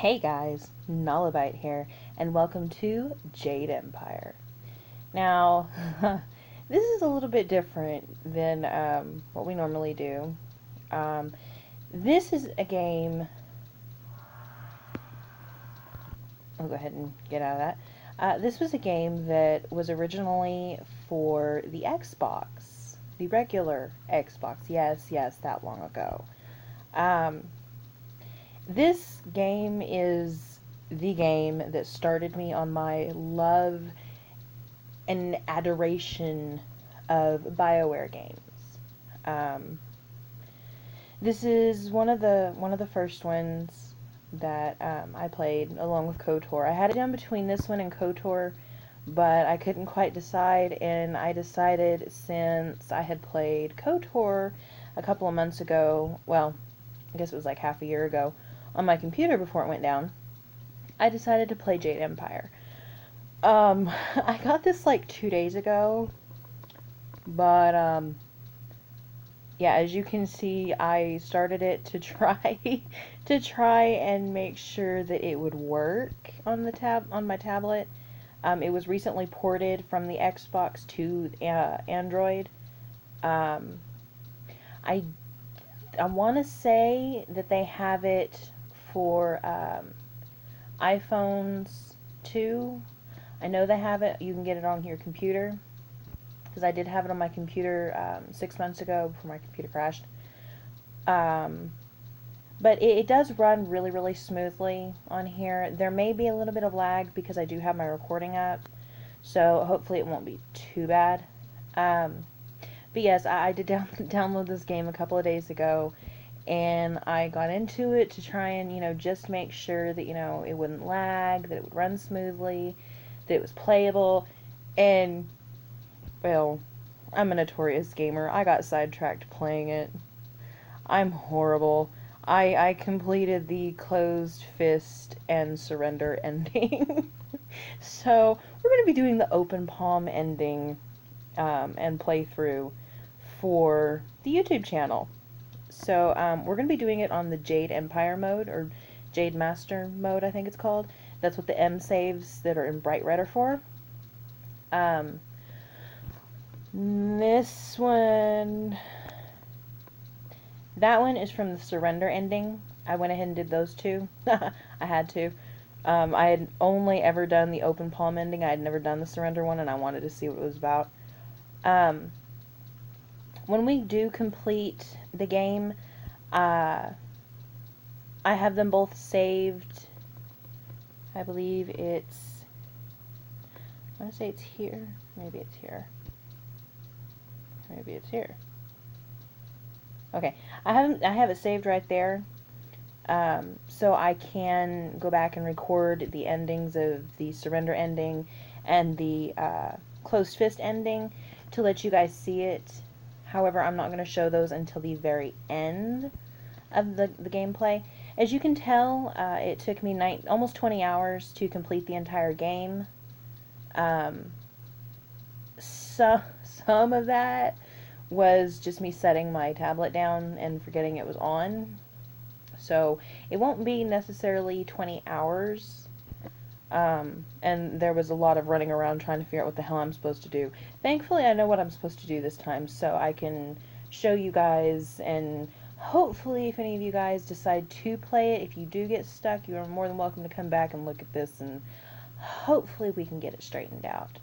Hey guys, Nalabyte here, and welcome to Jade Empire. Now, this is a little bit different than what we normally do. Um, this is a game. I'll go ahead and get out of that. This was a game that was originally for the Xbox, the regular Xbox. Yes, that long ago. Um, This game is the game that started me on my love and adoration of BioWare games. Um, this is one of the first ones that I played along with KOTOR. I had it done between this one and KOTOR, but I couldn't quite decide, and I decided since I had played KOTOR a couple of months ago, well, I guess it was like half a year ago, on my computer before it went down, I decided to play Jade Empire. I got this like 2 days ago, but yeah, as you can see, I started it to try and make sure that it would work on my tablet. It was recently ported from the Xbox to Android. Um, I I want to say that they have it for iPhones too. I know they have it. You can get it on your computer because I did have it on my computer 6 months ago before my computer crashed. Um, but it does run really, really smoothly on here. There may be a little bit of lag because I do have my recording up, so hopefully it won't be too bad. Um, but yes, I did download this game a couple of days ago, and I got into it to try and, just make sure that, it wouldn't lag, that it would run smoothly, that it was playable, and, well, I'm a notorious gamer. I got sidetracked playing it. I'm horrible. I completed the closed fist and surrender ending. So, we're going to be doing the open palm ending and playthrough for the YouTube channel. So we're going to be doing it on the Jade Empire mode, or Jade Master mode, I think it's called. That's what the M saves that are in bright red are for. This one, that one is from the surrender ending. I went ahead and did those two. I had to. I had only ever done the open palm ending. I had never done the surrender one, and I wanted to see what it was about. When we do complete the game, I have them both saved. I believe it's, I want to say it's here. Maybe it's here. Maybe it's here. Okay, I have it saved right there. So I can go back and record the endings of the surrender ending and the closed fist ending to let you guys see it. However, I'm not going to show those until the very end of the gameplay. As you can tell, it took me almost 20 hours to complete the entire game. Some of that was just me setting my tablet down and forgetting it was on. So it won't be necessarily 20 hours. And there was a lot of running around trying to figure out what the hell I'm supposed to do. Thankfully, I know what I'm supposed to do this time, so I can show you guys, and hopefully if any of you guys decide to play it, if you do get stuck, you are more than welcome to come back and look at this, and hopefully we can get it straightened out.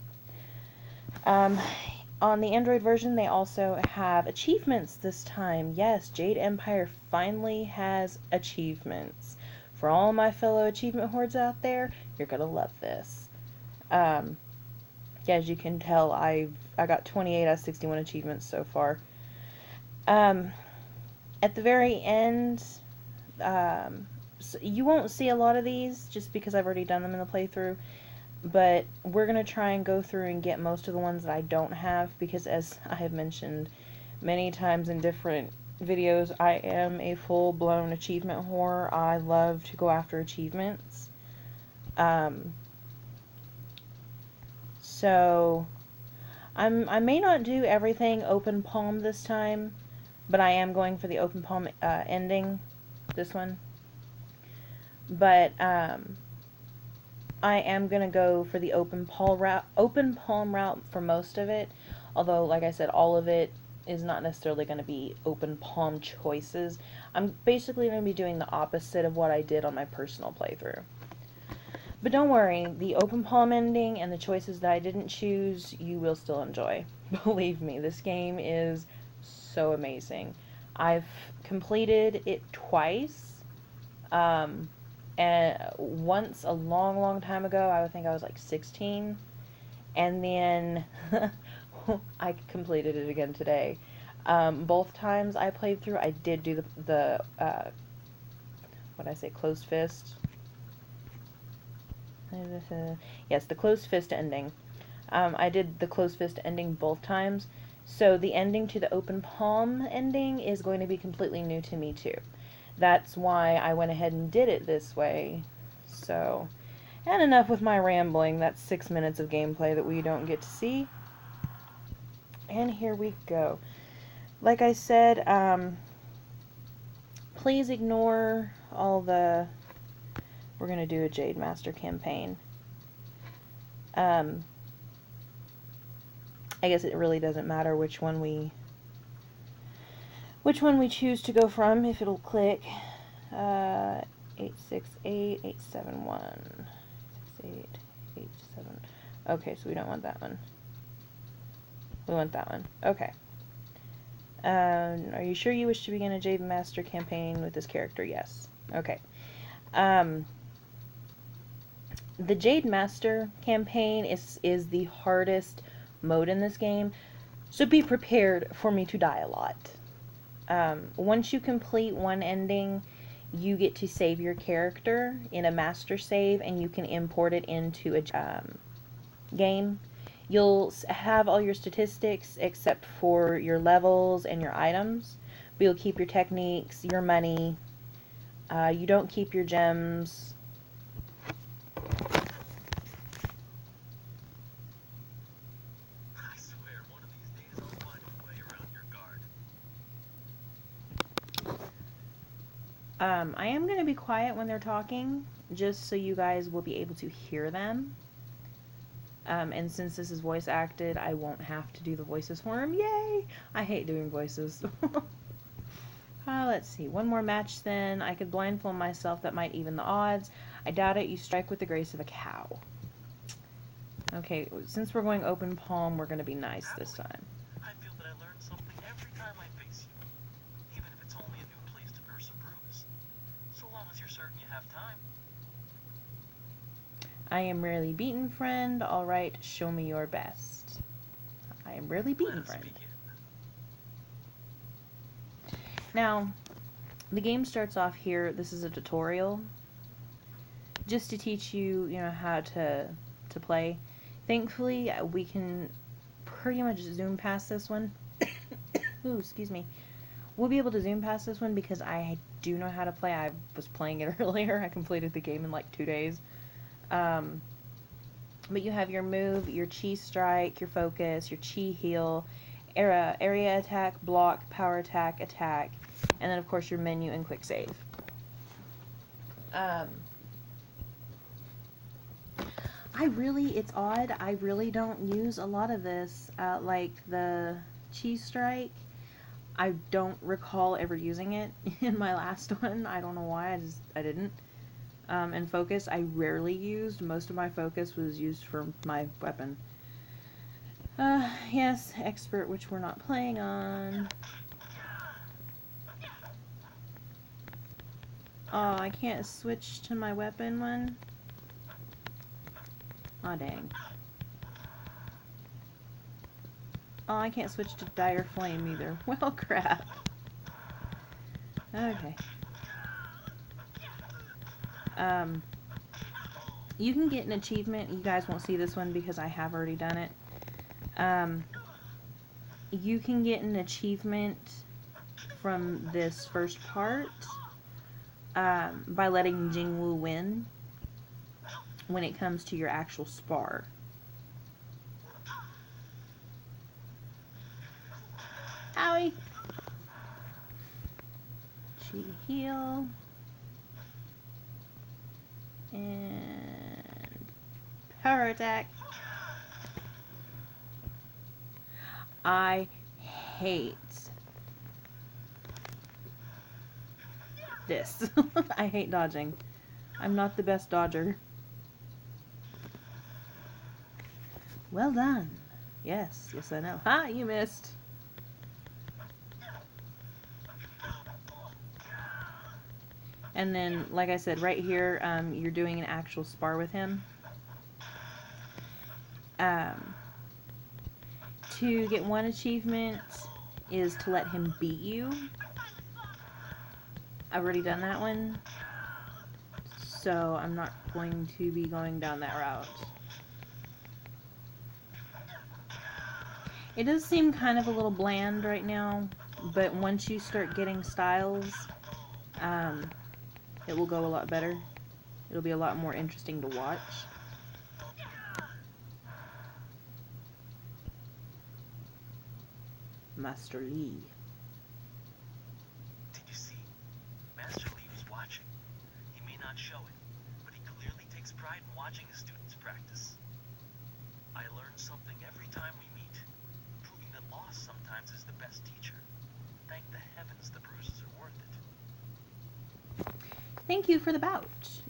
On the Android version, they also have achievements this time. Yes, Jade Empire finally has achievements. For all my fellow achievement hordes out there, you're gonna love this. Yeah, as you can tell, I got 28 out of 61 achievements so far. At the very end, so you won't see a lot of these just because I've already done them in the playthrough, but we're gonna try and go through and get most of the ones that I don't have, because as I have mentioned many times in different videos, I am a full-blown achievement whore. I love to go after achievements. So I may not do everything open palm this time, but I am going for the open palm ending, this one. But I am gonna go for the open palm route for most of it. Although, like I said, all of it is not necessarily going to be open palm choices. I'm basically going to be doing the opposite of what I did on my personal playthrough. But don't worry, the open palm ending and the choices that I didn't choose, you will still enjoy. Believe me, this game is so amazing. I've completed it twice. And once a long, long time ago, I would think I was like 16. And then I completed it again today. Both times I played through, I did do the what did I say, closed fist? Yes, the closed fist ending. I did the closed fist ending both times. So the ending to the open palm ending is going to be completely new to me too. That's why I went ahead and did it this way. So, and enough with my rambling. That's 6 minutes of gameplay that we don't get to see. And here we go. Like I said, please ignore all the... We're going to do a Jade Master campaign. I guess it really doesn't matter which one we choose to go from, if it'll click. 868, 871. 868, 87. Okay, so we don't want that one. We want that one. Okay. Are you sure you wish to begin a Jade Master campaign with this character? Yes. Okay. The Jade Master campaign is the hardest mode in this game, so be prepared for me to die a lot. Once you complete one ending, you get to save your character in a master save, and you can import it into a game. You'll have all your statistics except for your levels and your items, but you'll keep your techniques, your money. You don't keep your gems. I am going to be quiet when they're talking, just so you guys will be able to hear them. And since this is voice acted, I won't have to do the voices for them. Yay! I hate doing voices. Let's see. One more match then. I could blindfold myself. That might even the odds. I doubt it. You strike with the grace of a cow. Okay, since we're going open palm, we're going to be nice this time. I feel that I learn something every time I face you, even if it's only a new place to nurse a bruise. So long as you're certain you have time. I am rarely beaten, friend. All right, show me your best. I am rarely beaten, friend. Now, the game starts off here. This is a tutorial, just to teach you, how to play. Thankfully, we can pretty much zoom past this one. Ooh, excuse me. We'll be able to zoom past this one because I do know how to play. I was playing it earlier. I completed the game in like 2 days. But you have your move, your chi strike, your focus, your chi heal, area attack, block, power attack, and then of course your menu and quick save. It's odd, I really don't use a lot of this, like the chi strike. I don't recall ever using it in my last one. I don't know why, I didn't. And focus, I rarely used. Most of my focus was used for my weapon. Yes, expert, which we're not playing on. Oh, I can't switch to my weapon one. Aw, dang. Oh, I can't switch to Dire Flame either. Well, crap. Okay. You can get an achievement. You guys won't see this one because I have already done it. You can get an achievement from this first part by letting Jingwu win when it comes to your actual spar. Owie! Chi heal. And power attack. I hate this. I hate dodging. I'm not the best dodger. Well done. Yes, yes I know. Ha, you missed. And then, like I said, right here, you're doing an actual spar with him. To get one achievement is to let him beat you. I've already done that one, so I'm not going to be going down that route. It does seem kind of a little bland right now, but once you start getting styles, it will go a lot better. It'll be a lot more interesting to watch. Master Lee. Did you see? Master Lee was watching. He may not show it, but he clearly takes pride in watching his students practice. I learn something every time we meet, proving that loss sometimes is the best teacher. Thank the heavens the bruises are worth it. Thank you for the bout.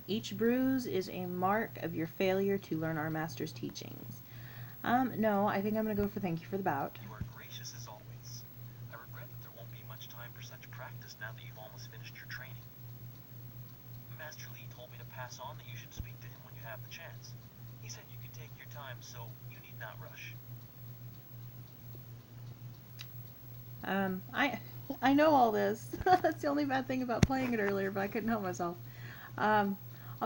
Each bruise is a mark of your failure to learn our master's teachings. No, I think I'm going to go for thank you for the bout. You are gracious as always. I regret that there won't be much time for such practice now that you've almost finished your training. Master Lee told me to pass on that you should speak to him when you have the chance. He said you could take your time, so you need not rush. I know all this. That's the only bad thing about playing it earlier, but I couldn't help myself. I'll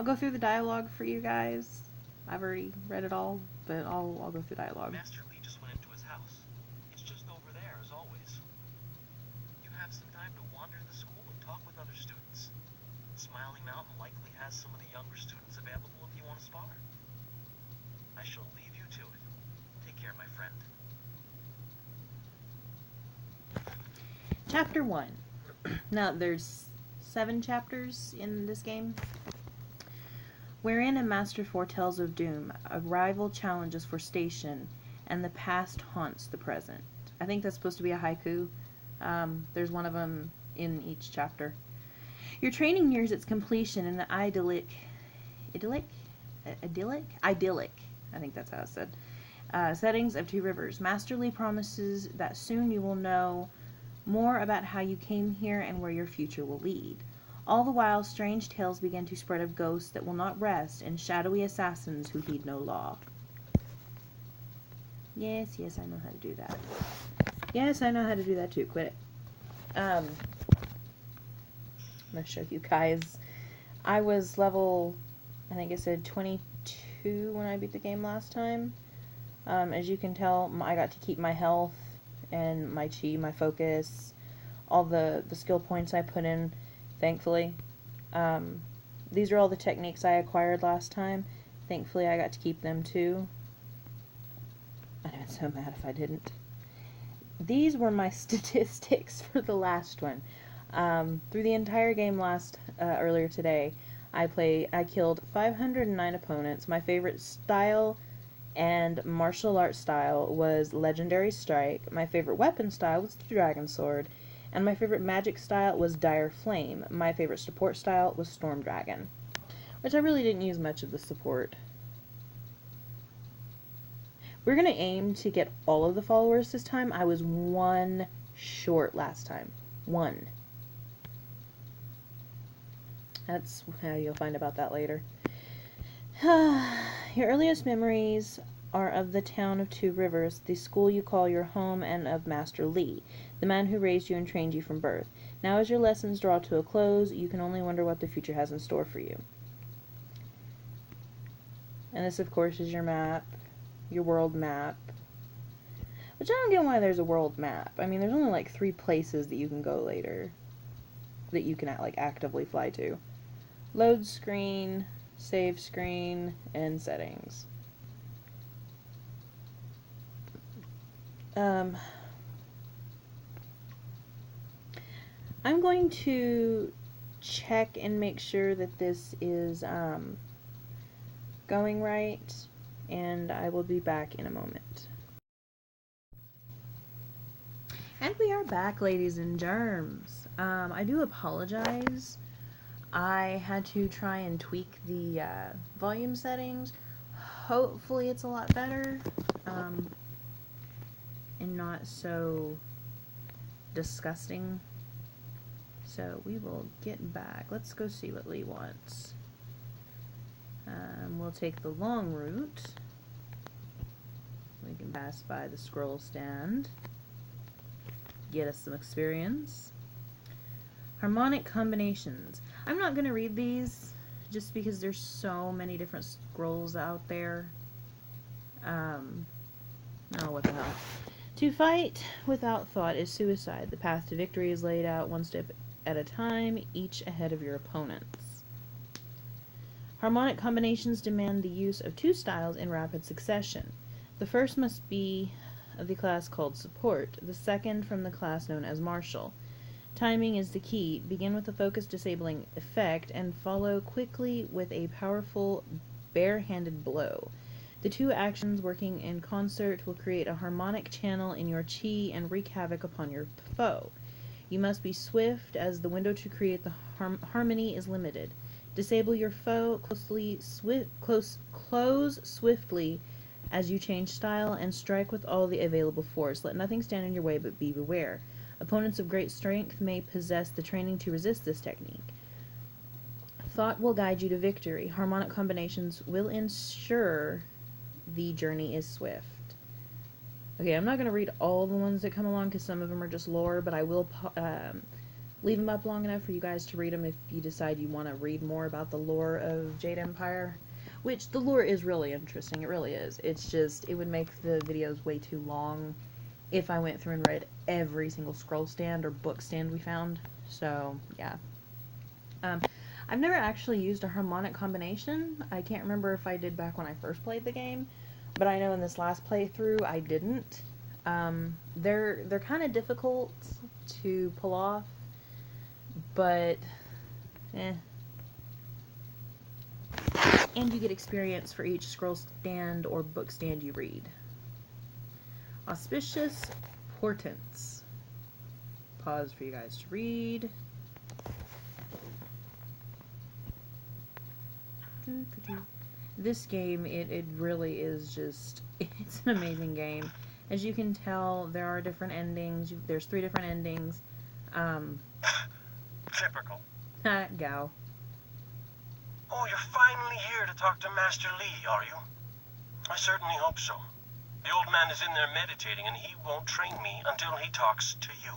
go through the dialogue for you guys. I've already read it all, but I'll go through dialogue. Master Lee just went into his house. It's just over there, as always. You have some time to wander the school and talk with other students. Smiling Mountain likely has some of the younger students available if you want to spar. I shall leave you to it. Take care, my friend. Chapter 1. Now, there's 7 chapters in this game, wherein a master foretells of doom, a rival challenges for station, and the past haunts the present. I think that's supposed to be a haiku. There's one of them in each chapter. Your training nears its completion in the idyllic, I think that's how it's said, settings of Two Rivers. Master Lee promises that soon you will know more about how you came here and where your future will lead. All the while, strange tales begin to spread of ghosts that will not rest and shadowy assassins who heed no law. Yes, I know how to do that. Yes, I know how to do that too. Quit it. I'm going to show you guys. I was level, I think it said 22 when I beat the game last time. As you can tell, I got to keep my health and my chi, my focus, all the skill points I put in, thankfully. These are all the techniques I acquired last time. Thankfully, I got to keep them too. I'd have been so mad if I didn't. These were my statistics for the last one. Through the entire game earlier today, I killed 509 opponents. My favorite style and martial arts style was Legendary Strike. My favorite weapon style was the Dragon Sword. And my favorite magic style was Dire Flame. My favorite support style was Storm Dragon. Which I really didn't use much of the support. We're going to aim to get all of the followers this time. I was 1 short last time. 1. That's how you'll find about that later. Your earliest memories are of the town of Two Rivers, the school you call your home, and of Master Lee, the man who raised you and trained you from birth. Now as your lessons draw to a close, you can only wonder what the future has in store for you. And this, of course, is your map, your world map. Which I don't get why there's a world map. I mean, there's only like 3 places that you can go later, that you can actively fly to. Load screen, save screen, and settings. I'm going to check and make sure that this is going right, and I will be back in a moment. And we are back, ladies and germs. I do apologize. I had to try and tweak the volume settings. Hopefully it's a lot better, and not so disgusting. So we will get back. Let's go see what Lee wants. We'll take the long route. We can pass by the scroll stand. Get us some experience. Harmonic combinations. I'm not going to read these just because there's so many different scrolls out there. Oh, what the hell. To fight without thought is suicide. The path to victory is laid out one step at a time, each ahead of your opponents. Harmonic combinations demand the use of two styles in rapid succession. The first must be of the class called Support, the second from the class known as Martial. Timing is the key. Begin with a focus disabling effect and follow quickly with a powerful bare-handed blow. The two actions working in concert will create a harmonic channel in your chi and wreak havoc upon your foe. You must be swift, as the window to create the harmony is limited. Disable your foe, close swiftly as you change style, and strike with all the available force. Let nothing stand in your way, but be beware. Opponents of great strength may possess the training to resist this technique. Thought will guide you to victory. Harmonic combinations will ensure the journey is swift. Okay, I'm not going to read all the ones that come along because some of them are just lore, but I will leave them up long enough for you guys to read them if you decide you want to read more about the lore of Jade Empire. Which, the lore is really interesting, it really is. It's just, it would make the videos way too long if I went through and read every single scroll stand or book stand we found. So, yeah. I've never actually used a harmonic combination. I can't remember if I did back when I first played the game, but I know in this last playthrough I didn't. They're kind of difficult to pull off, but, And you get experience for each scroll stand or book stand you read. Auspicious portents. Pause for you guys to read. This game, it really is just, it's an amazing game. As you can tell, there are different endings. There's 3 different endings. Typical. Gao. Oh, you're finally here to talk to Master Lee, are you? I certainly hope so. The old man is in there meditating, and he won't train me until he talks to you.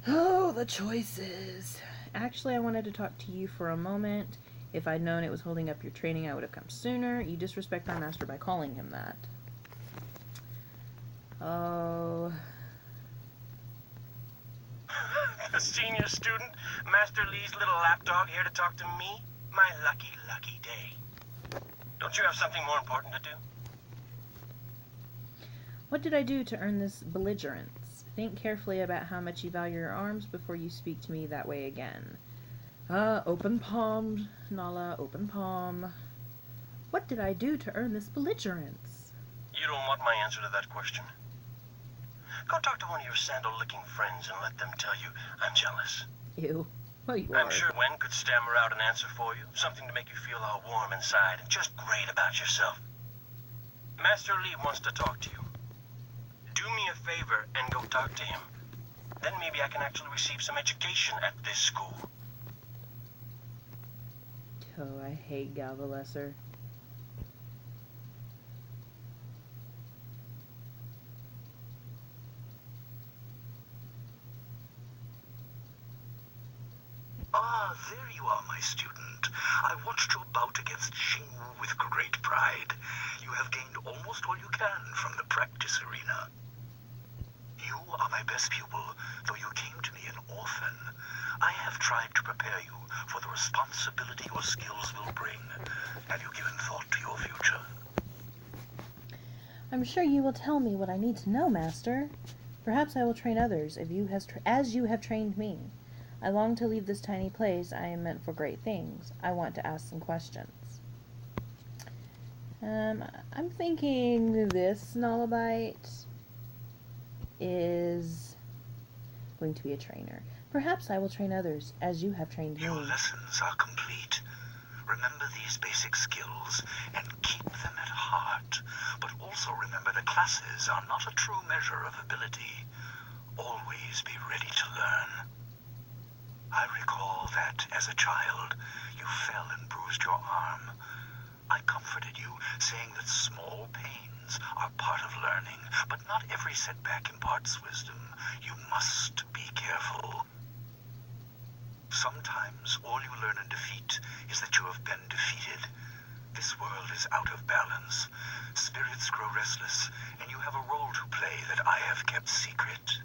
Oh, the choices. Actually, I wanted to talk to you for a moment. If I'd known it was holding up your training, I would have come sooner. You disrespect our master by calling him that. Oh... A senior student, Master Lee's little lapdog here to talk to me? My lucky, lucky day. Don't you have something more important to do? What did I do to earn this belligerence? Think carefully about how much you value your arms before you speak to me that way again. Open palm, Nala, open palm. What did I do to earn this belligerence? You don't want my answer to that question. Go talk to one of your sandal-licking friends and let them tell you I'm jealous. Ew. Well, you I'm are. sure Wen could stammer out an answer for you, something to make you feel all warm inside and just great about yourself. Master Lee wants to talk to you. Do me a favor and go talk to him. Then maybe I can actually receive some education at this school. Oh, I hate Gal the Lesser. Ah, there you are, my student. I watched your bout against Xingwu with great pride. You have gained almost all you can from the practice arena. You are my best pupil, though you came to me an orphan. I have tried to prepare you for the responsibility your skills will bring. Have you given thought to your future? I'm sure you will tell me what I need to know, Master. Perhaps I will train others as you have trained me. I long to leave this tiny place. I am meant for great things. I want to ask some questions. I'm thinking this Nalabyte is going to be a trainer. Perhaps I will train others as you have trained me. Your lessons are complete. Remember these basic skills and keep them at heart. But also remember that classes are not a true measure of ability. Always be ready to learn. I recall that, as a child, you fell and bruised your arm. I comforted you, saying that small pains are part of learning, but not every setback imparts wisdom. You must be careful. Sometimes all you learn in defeat is that you have been defeated. This world is out of balance. Spirits grow restless, and you have a role to play that I have kept secret.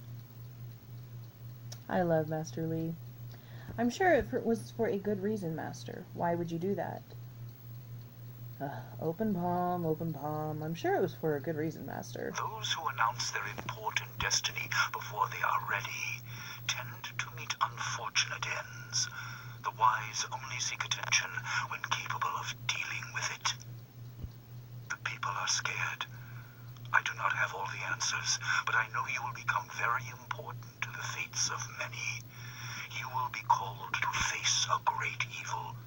I love Master Lee. I'm sure it was for a good reason, Master. Why would you do that? Open palm, open palm. I'm sure it was for a good reason, Master. Those who announce their important destiny before they are ready tend to meet unfortunate ends. The wise only seek attention when capable of dealing with it. The people are scared. I do not have all the answers, but I know you will become very important to the fates of many. You will be called to face a great evil.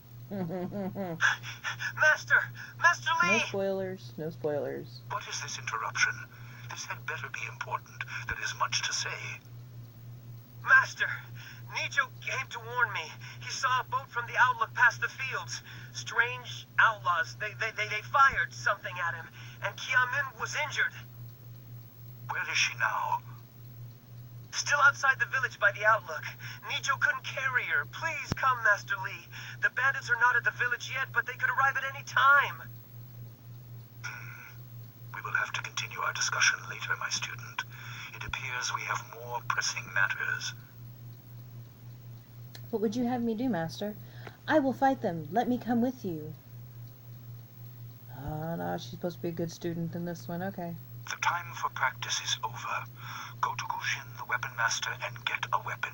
Master! Master Lee! No spoilers, no spoilers. What is this interruption? This had better be important. There is much to say. Master! Nijo came to warn me. He saw a boat from the outlook past the fields. Strange outlaws. They fired something at him, and Kiamin was injured. Where is she now? Still outside the village by the outlook. Nijo couldn't carry her. Please come, Master Lee. The bandits are not at the village yet, but they could arrive at any time. We will have to continue our discussion later, my student. It appears we have more pressing matters. What would you have me do, Master? I will fight them. Let me come with you. Oh, no, she's supposed to be a good student in this one. Okay. The time for practice is over. Go to Gujin, the weapon master, and get a weapon.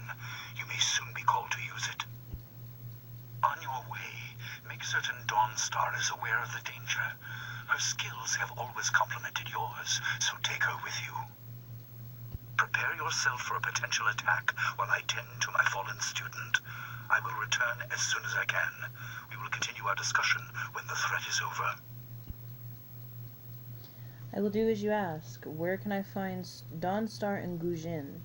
You may soon be called to use it. On your way, make certain Dawnstar is aware of the danger. Her skills have always complemented yours, so take her with you. Prepare yourself for a potential attack while I tend to my fallen student. I will return as soon as I can. We will continue our discussion when the threat is over. I will do as you ask. Where can I find Dawnstar and Gujin?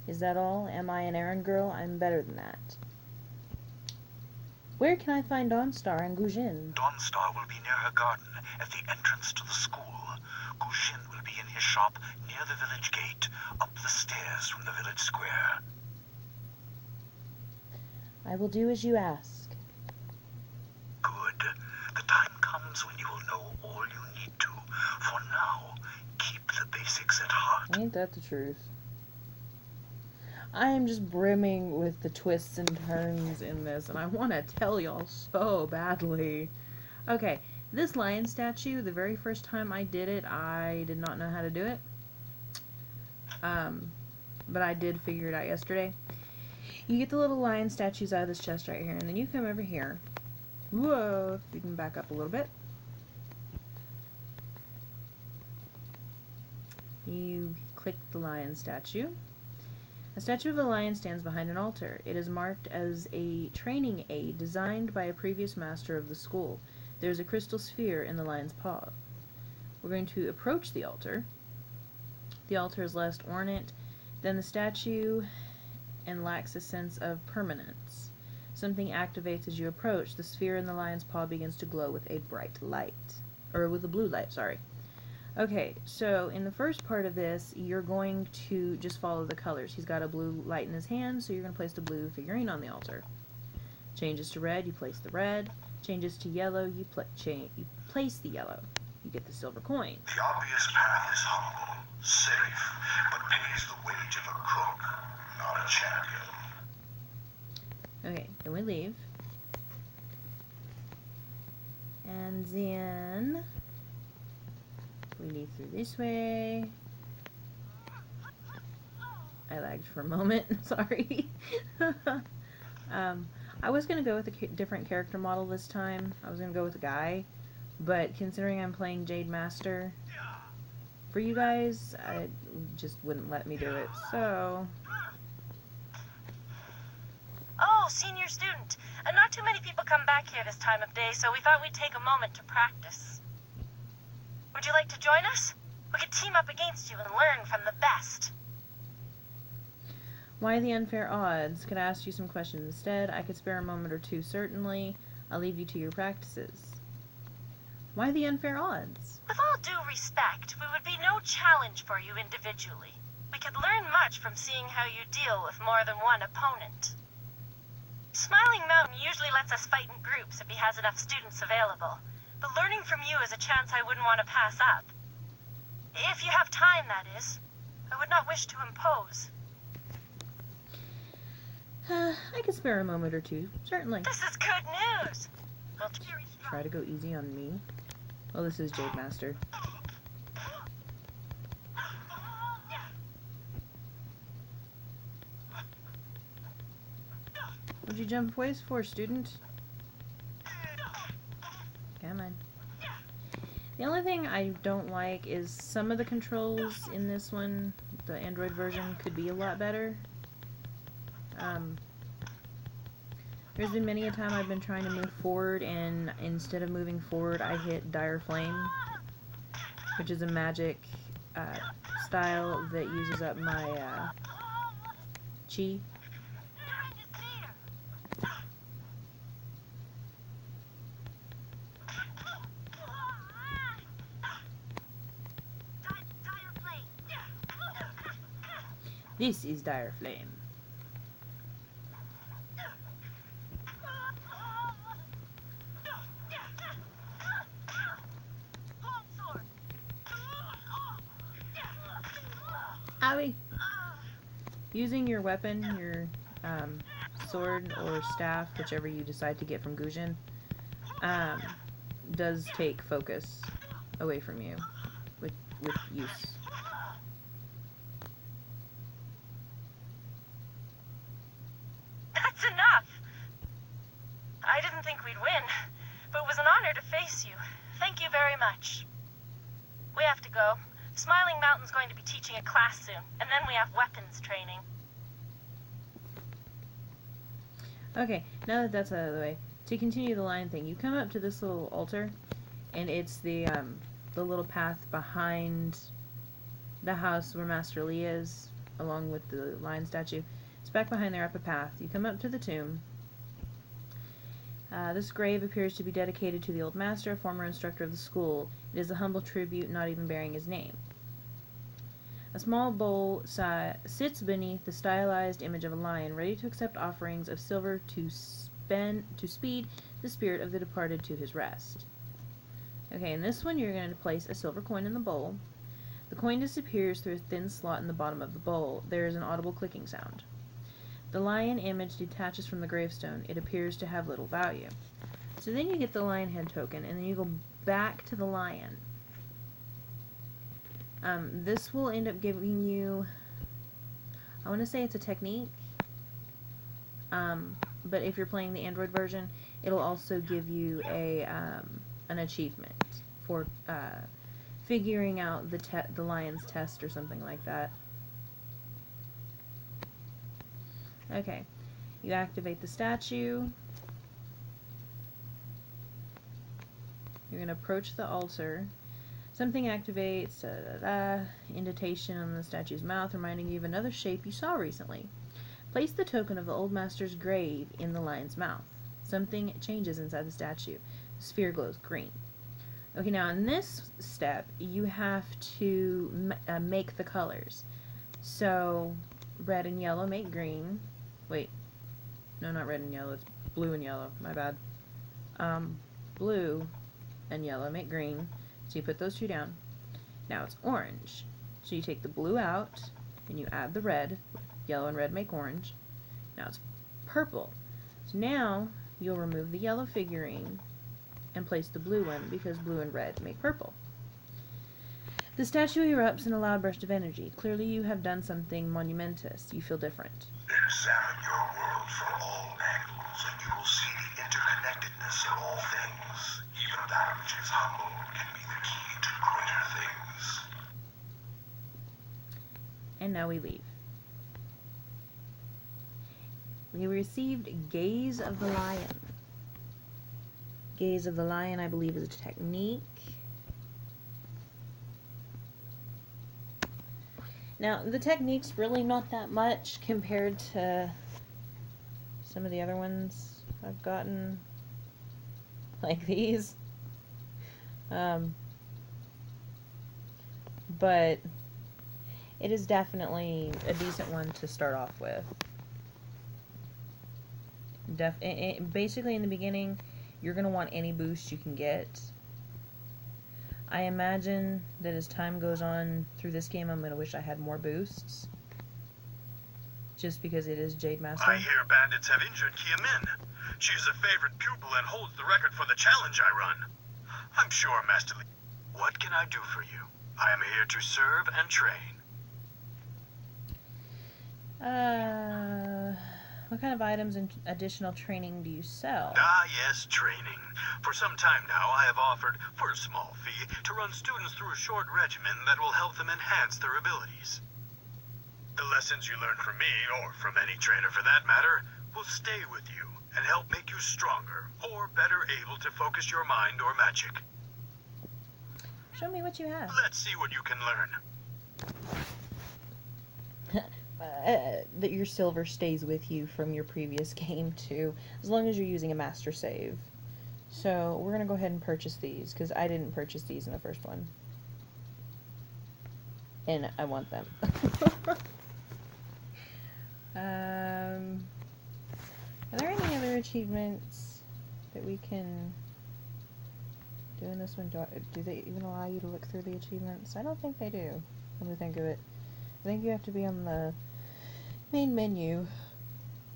Is that all? Am I an errand girl? I'm better than that. Where can I find Dawnstar and Gujin? Dawnstar will be near her garden at the entrance to the school. Gujin will be in his shop near the village gate, up the stairs from the village square. I will do as you ask. Good. The time comes when you will know all you need to. For now, keep the basics at heart. Ain't that the truth? I am just brimming with the twists and turns in this, and I want to tell y'all so badly. Okay, this lion statue, the very first time I did it, I did not know how to do it. But I did figure it out yesterday. You get the little lion statues out of this chest right here, and then you come over here. Whoa, if you can back up a little bit. You click the lion statue. A statue of a lion stands behind an altar. It is marked as a training aid designed by a previous master of the school. There is a crystal sphere in the lion's paw. We're going to approach the altar. The altar is less ornate than the statue and lacks a sense of permanence. Something activates as you approach. The sphere in the lion's paw begins to glow with a bright light. Or with a blue light, sorry. Okay, so in the first part of this, you're going to just follow the colors. He's got a blue light in his hand, so you're going to place the blue figurine on the altar. Changes to red, you place the red. Changes to yellow, you place the yellow. You get the silver coin. The obvious path is humble, safe, but pays the wage of a crook, not a champion. Okay, then we leave. And then we leave through this way. I lagged for a moment. Sorry. I was going to go with a different character model this time. I was going to go with a guy. But considering I'm playing Jade Master for you guys, I just wouldn't let me do it. So... Oh, senior student. Not too many people come back here this time of day, so we thought we'd take a moment to practice. Would you like to join us? We could team up against you and learn from the best. Why the unfair odds? Could I ask you some questions instead? I could spare a moment or two, certainly. I'll leave you to your practices. Why the unfair odds? With all due respect, we would be no challenge for you individually. We could learn much from seeing how you deal with more than one opponent. Smiling Mountain usually lets us fight in groups if he has enough students available, but learning from you is a chance I wouldn't want to pass up. If you have time, that is. I would not wish to impose. I could spare a moment or two, certainly. This is good news! We'll Try to go easy on me. Well, this is Jade Master. What'd you jump ways for, student? Come on. The only thing I don't like is some of the controls in this one, the Android version, could be a lot better. There's been many a time I've been trying to move forward, and instead of moving forward, I hit Dire Flame, which is a magic style that uses up my chi. This is Dire Flame. Owie! Using your weapon, your sword or staff, whichever you decide to get from Gujin, does take focus away from you with use. That's enough! I didn't think we'd win, but it was an honor to face you. Thank you very much. We have to go. Smiling Mountain's going to be teaching a class soon, and then we have weapons training. Okay, now that that's out of the way, to continue the line thing, you come up to this little altar, and it's the little path behind the house where Master Lee is, along with the lion statue. It's back behind there up a path. You come up to the tomb. This grave appears to be dedicated to the old master, former instructor of the school. It is a humble tribute, not even bearing his name. A small bowl sits beneath the stylized image of a lion, ready to accept offerings of silver to speed the spirit of the departed to his rest. Okay, in this one you're going to place a silver coin in the bowl. The coin disappears through a thin slot in the bottom of the bowl. There is an audible clicking sound. The lion image detaches from the gravestone. It appears to have little value. So then you get the lion head token, and then you go back to the lion. This will end up giving you, I want to say it's a technique, but if you're playing the Android version, it'll also give you a an achievement for figuring out the lion's test or something like that. Okay, you activate the statue. You're going to approach the altar. Something activates, indentation on the statue's mouth, reminding you of another shape you saw recently. Place the token of the old master's grave in the lion's mouth. Something changes inside the statue. The sphere glows green. Okay, now in this step, you have to make the colors. So, red and yellow make green. Wait, no, not red and yellow, it's blue and yellow, my bad. Blue and yellow make green, so you put those two down. Now it's orange, so you take the blue out, and you add the red. Yellow and red make orange. Now it's purple, so now you'll remove the yellow figurine and place the blue one, because blue and red make purple. The statue erupts in a loud burst of energy. Clearly you have done something monumentous. You feel different. Examine your world from all angles, and you will see the interconnectedness of all things. Even that which is humble can be the key to greater things. And now we leave. We received Gaze of the Lion. Gaze of the Lion, I believe, is a technique. Now, the technique's really not that much compared to some of the other ones I've gotten, like these. But it is definitely a decent one to start off with. Basically, in the beginning, you're going to want any boost you can get. I imagine that as time goes on through this game, I'm going to wish I had more boosts. Just because it is Jade Master. I hear bandits have injured Kia Min. She is a favorite pupil and holds the record for the challenge I run. I'm sure, Master Lee. What can I do for you? I am here to serve and train. What kind of items and additional training do you sell? Ah, yes, training. For some time now, I have offered, for a small fee, to run students through a short regimen that will help them enhance their abilities. The lessons you learn from me, or from any trainer for that matter, will stay with you and help make you stronger, or better able to focus your mind or magic. Show me what you have. Let's see what you can learn. That your silver stays with you from your previous game too, as long as you're using a master save. So we're gonna go ahead and purchase these, because I didn't purchase these in the first one. And I want them. Are there any other achievements that we can do in this one? Do they even allow you to look through the achievements? I don't think they do, when we think of it. I think you have to be on the main menu.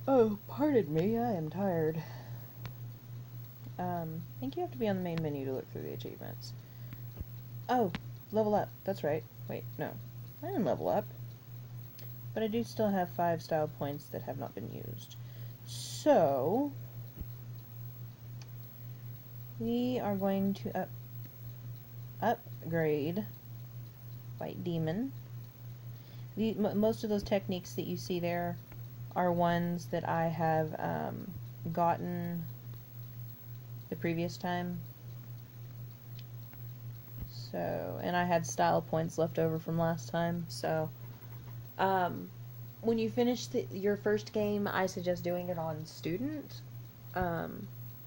Oh, pardon me, I am tired. I think you have to be on the main menu to look through the achievements. Oh, level up. That's right. Wait, no. I didn't level up. But I do still have 5 style points that have not been used. So, we are going to upgrade White Demon. Most of those techniques that you see there are ones that I have gotten the previous time. So, and I had style points left over from last time. So, when you finish your first game, I suggest doing it on student.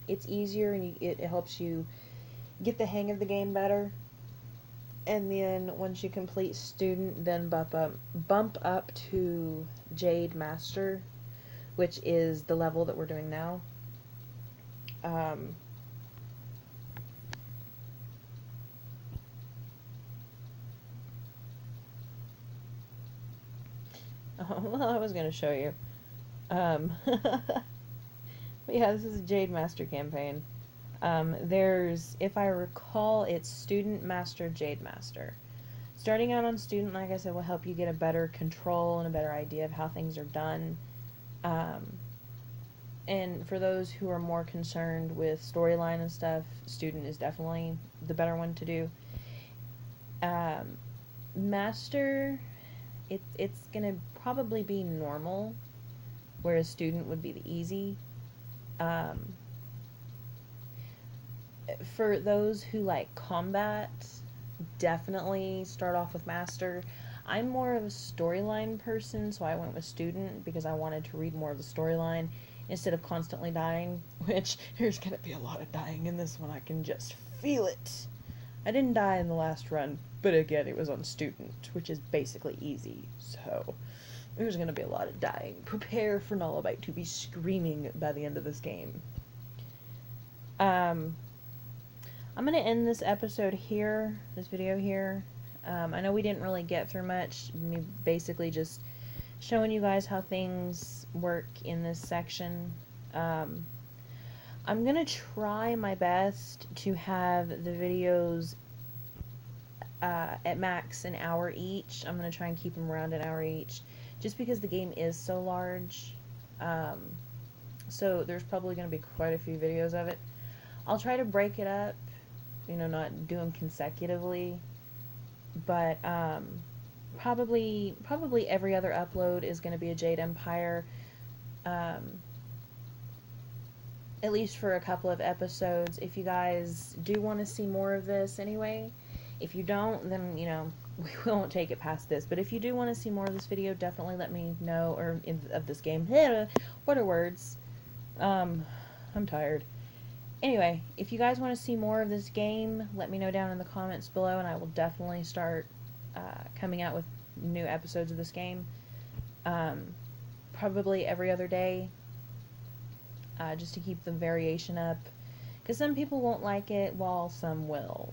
It's easier and it helps you get the hang of the game better. And then once you complete student, then bump up to Jade Master, which is the level that we're doing now. Well, I was going to show you. But yeah, this is a Jade Master campaign. There's, if I recall, it's Student Master, Jade Master. Starting out on Student, like I said, will help you get a better control and a better idea of how things are done. And for those who are more concerned with storyline and stuff, Student is definitely the better one to do. Master, it's gonna probably be normal, whereas Student would be the easy. For those who like combat, definitely start off with Master. I'm more of a storyline person, so I went with Student because I wanted to read more of the storyline instead of constantly dying, which there's gonna be a lot of dying in this one. I can just feel it. I didn't die in the last run, but again, it was on Student, which is basically easy, so there's gonna be a lot of dying. Prepare for Nalabyte to be screaming by the end of this game. I'm gonna end this episode here, this video here. I know we didn't really get through much, me basically just showing you guys how things work in this section. I'm gonna try my best to have the videos at max an hour each. I'm going to try and keep them around an hour each, just because the game is so large. So there's probably going to be quite a few videos of it. I'll try to break it up, you know, not do them consecutively, but probably every other upload is going to be a Jade Empire, at least for a couple of episodes. If you guys do want to see more of this anyway, if you don't, then, you know, we won't take it past this. But if you do want to see more of this video, definitely let me know, or of this game. What are words? I'm tired. Anyway, if you guys want to see more of this game, let me know down in the comments below, and I will definitely start coming out with new episodes of this game. Probably every other day, just to keep the variation up. Because some people won't like it, while some will.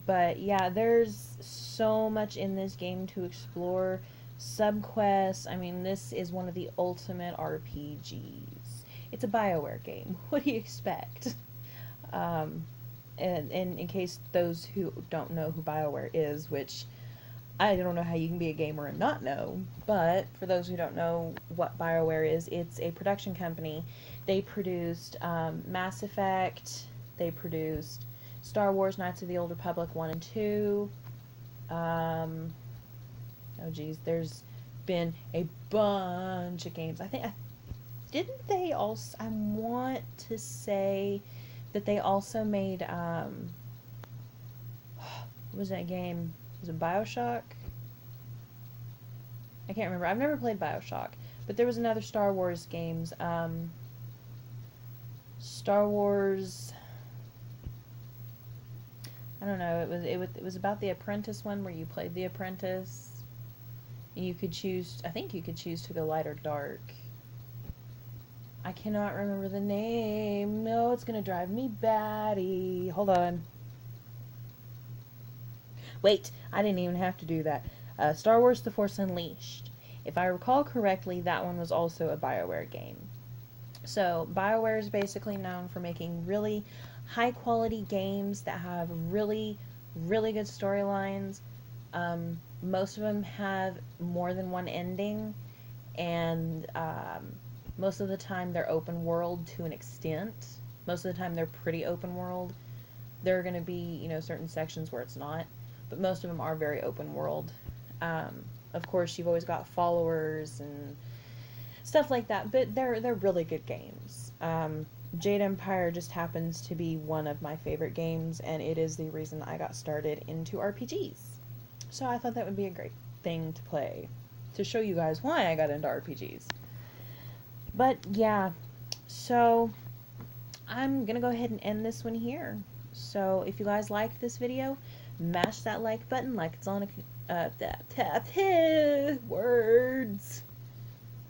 But yeah, there's so much in this game to explore. Subquests, I mean, this is one of the ultimate RPGs. It's a BioWare game. What do you expect? And in case those who don't know who BioWare is, which I don't know how you can be a gamer and not know, but for those who don't know what BioWare is, it's a production company. They produced Mass Effect, they produced Star Wars Knights of the Old Republic 1 and 2, oh geez, there's been a bunch of games. Didn't they also, I want to say that they also made, what was that game? Was it BioShock? I can't remember. I've never played BioShock, but there was another Star Wars games, Star Wars, I don't know, it was about the Apprentice one, where you played the Apprentice. You could choose, I think you could choose to go light or dark. I cannot remember the name. No, it's gonna drive me batty. Hold on. Wait, I didn't even have to do that. Star Wars The Force Unleashed. If I recall correctly, that one was also a BioWare game. So, BioWare is basically known for making really high quality games that have really, really good storylines. Most of them have more than one ending, and most of the time they're open world to an extent. Most of the time they're pretty open world. There are going to be, you know, certain sections where it's not, but most of them are very open world. Of course, you've always got followers and stuff like that, but they're really good games. Jade Empire just happens to be one of my favorite games, and it is the reason I got started into RPGs. So I thought that would be a great thing to play, to show you guys why I got into RPGs. But yeah, so I'm gonna go ahead and end this one here. So if you guys liked this video, mash that like button like it's on a words.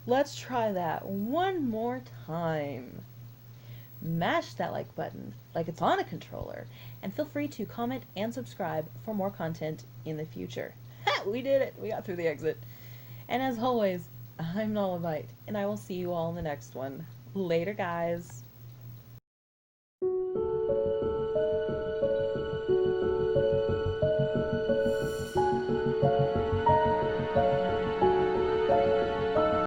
Let's try that one more time. Mash that like button like it's on a controller, and feel free to comment and subscribe for more content in the future. Ha! We did it! We got through the exit. And as always, I'm Nalabyte, and I will see you all in the next one. Later, guys.